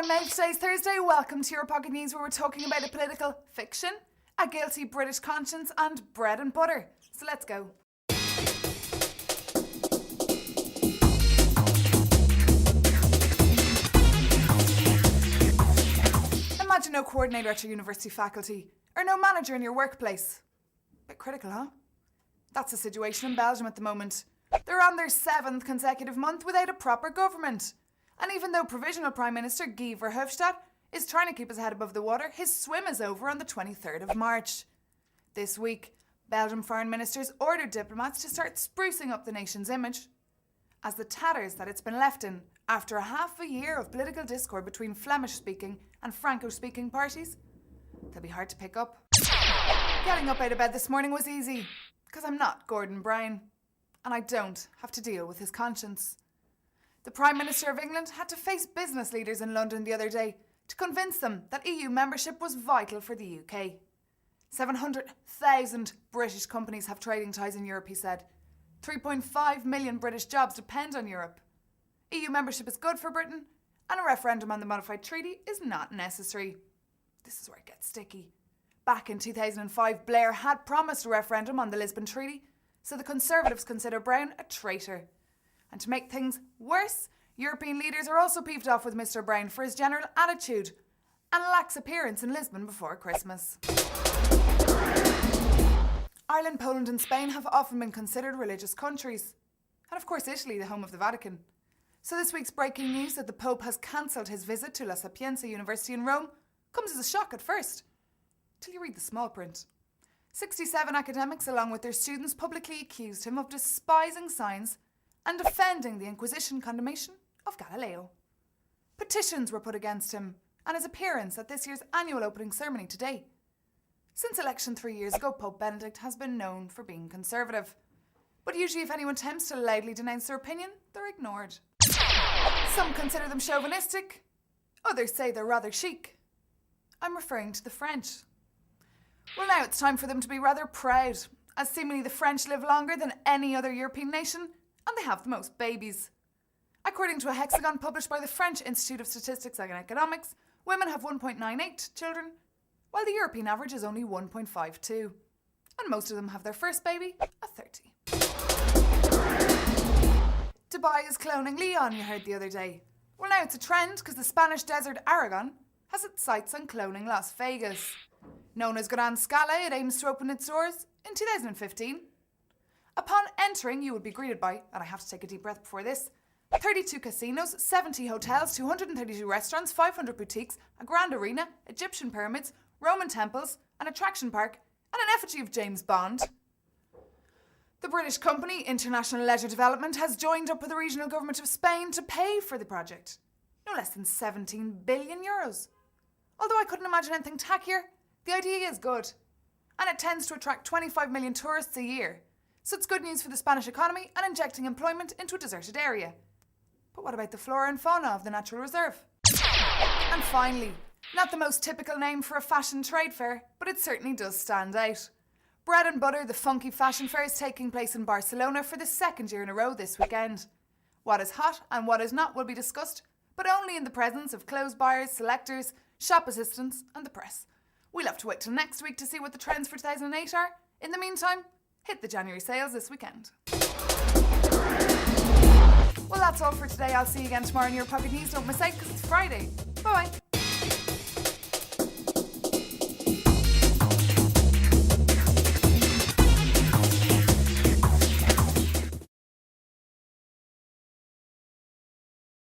I'm Maeve. Today's Thursday. Welcome to your Pocket News, where we're talking about a political fiction, a guilty British conscience, and bread and butter. So let's go. Imagine no coordinator at your university faculty, or no manager in your workplace. Bit critical, huh? That's the situation in Belgium at the moment. They're on their 7th consecutive month without a proper government. And even though Provisional Prime Minister Guy Verhofstadt is trying to keep his head above the water, his swim is over on the 23rd of March. This week, Belgian foreign ministers ordered diplomats to start sprucing up the nation's image, as the tatters that it's been left in after half a year of political discord between Flemish-speaking and Franco-speaking parties, they'll be hard to pick up. Getting up out of bed this morning was easy, because I'm not Gordon Brown, and I don't have to deal with his conscience. The Prime Minister of England had to face business leaders in London the other day to convince them that EU membership was vital for the UK. 700,000 British companies have trading ties in Europe, he said. 3.5 million British jobs depend on Europe. EU membership is good for Britain, and a referendum on the modified treaty is not necessary. This is where it gets sticky. Back in 2005, Blair had promised a referendum on the Lisbon Treaty, so the Conservatives consider Brown a traitor. And to make things worse, European leaders are also peeved off with Mr. Brown for his general attitude and lax appearance in Lisbon before Christmas. Ireland, Poland and Spain have often been considered religious countries. And of course Italy, the home of the Vatican. So this week's breaking news that the Pope has cancelled his visit to La Sapienza University in Rome comes as a shock at first, till you read the small print. 67 academics, along with their students, publicly accused him of despising science and defending the Inquisition condemnation of Galileo. Petitions were put against him and his appearance at this year's annual opening ceremony today. Since election 3 years ago, Pope Benedict has been known for being conservative. But usually if anyone attempts to loudly denounce their opinion, they're ignored. Some consider them chauvinistic, others say they're rather chic. I'm referring to the French. Well, now it's time for them to be rather proud, as seemingly the French live longer than any other European nation, and they have the most babies. According to a hexagon published by the French Institute of Statistics and Economics, women have 1.98 children, while the European average is only 1.52. And most of them have their first baby at 30. Dubai is cloning Leon, you heard the other day. Well, now it's a trend because the Spanish desert Aragon has its sights on cloning Las Vegas. Known as Gran Scala, it aims to open its doors in 2015. Upon entering, you would be greeted by, and I have to take a deep breath before this, 32 casinos, 70 hotels, 232 restaurants, 500 boutiques, a grand arena, Egyptian pyramids, Roman temples, an attraction park, and an effigy of James Bond. The British company International Leisure Development has joined up with the regional government of Spain to pay for the project. No less than 17 billion euros. Although I couldn't imagine anything tackier, the idea is good. And it tends to attract 25 million tourists a year. So it's good news for the Spanish economy and injecting employment into a deserted area. But what about the flora and fauna of the natural reserve? And finally, not the most typical name for a fashion trade fair, but it certainly does stand out. Bread and Butter, the funky fashion fair, is taking place in Barcelona for the 2nd year in a row this weekend. What is hot and what is not will be discussed, but only in the presence of clothes buyers, selectors, shop assistants and the press. We'll have to wait till next week to see what the trends for 2008 are. In the meantime, hit the January sales this weekend. Well, that's all for today. I'll see you again tomorrow in your Pocket News. Don't miss out because it's Friday. Bye-bye.